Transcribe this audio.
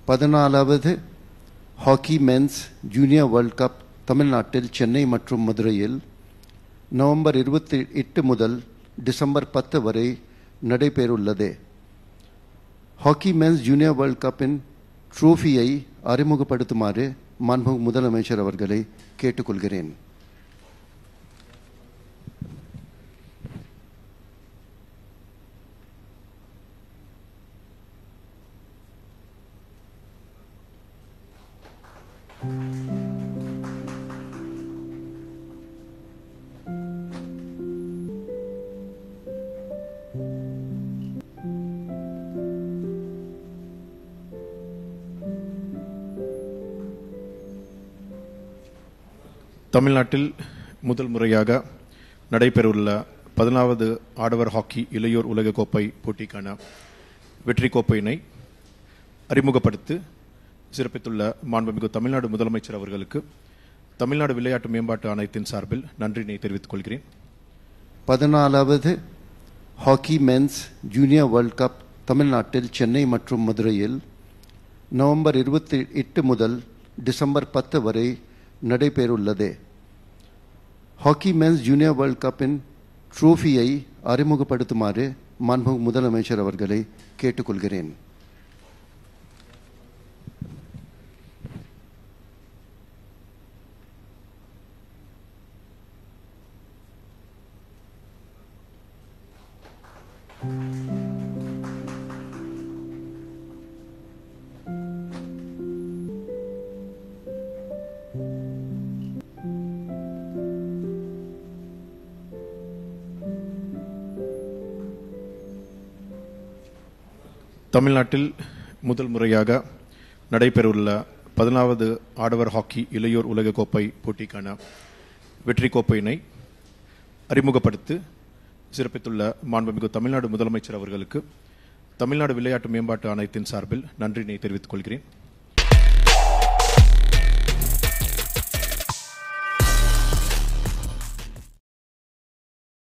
14வது hockey men's junior world cup தமிழ்நாட்டில் சென்னை மற்றும் மதுரையில் நவம்பர் 28 முதல் டிசம்பர் 10 வரை நடைபெறவுள்ளது. ஹாக்கி மென்ஸ் ஜூனியர் வேர்ல்ட் கப்பின் ட்ரோஃபியை அறிமுகப்படுத்துமாறு மாண்புமிகு முதலமைச்சர் அவர்களை கேட்டுக்கொள்கிறேன். தமிழ்நாட்டில் முதல் முறையாக நடைபெறவுள்ள 14வது ஆடவர் ஹாக்கி இளையோர் உலகக்கோப்பை போட்டிக்கான வெற்றி கோப்பையினை அறிமுகப்படுத்தி சிறப்பித்துள்ள மாண்புமிகு தமிழ்நாடு முதலமைச்சர் அவர்களுக்கு தமிழ்நாடு விளையாட்டு மேம்பாட்டு ஆணையத்தின் சார்பில் நன்றினை தெரிவித்துக் கொள்கிறேன். 14வது hockey men's junior world cup தமிழ்நாட்டில் சென்னை மற்றும் மதுரையில் நவம்பர் 28 முதல் டிசம்பர் 10 வரை நடைபெறவுள்ளது. ஹாக்கி மென்ஸ் ஜூனியர் வேர்ல்ட் கப்பின் ட்ரோஃபியை அறிமுகப்படுத்துமாறு மாண்புமிகு முதலமைச்சர் அவர்களை கேட்டுக்கொள்கிறேன். தமிழ்நாட்டில் முதல் முறையாக நடைபெறவுள்ள 14வது ஆடவர் ஹாக்கி இளையோர் உலகக்கோப்பை போட்டிக்கான வெற்றி கோப்பையினை அறிமுகப்படுத்தி சிறப்பித்துள்ள மாண்புமிகு தமிழ்நாடு முதலமைச்சர் அவர்களுக்கு தமிழ்நாடு விளையாட்டு மேம்பாட்டு ஆணையத்தின் சார்பில் நன்றினை தெரிவித்துக் கொள்கிறேன்.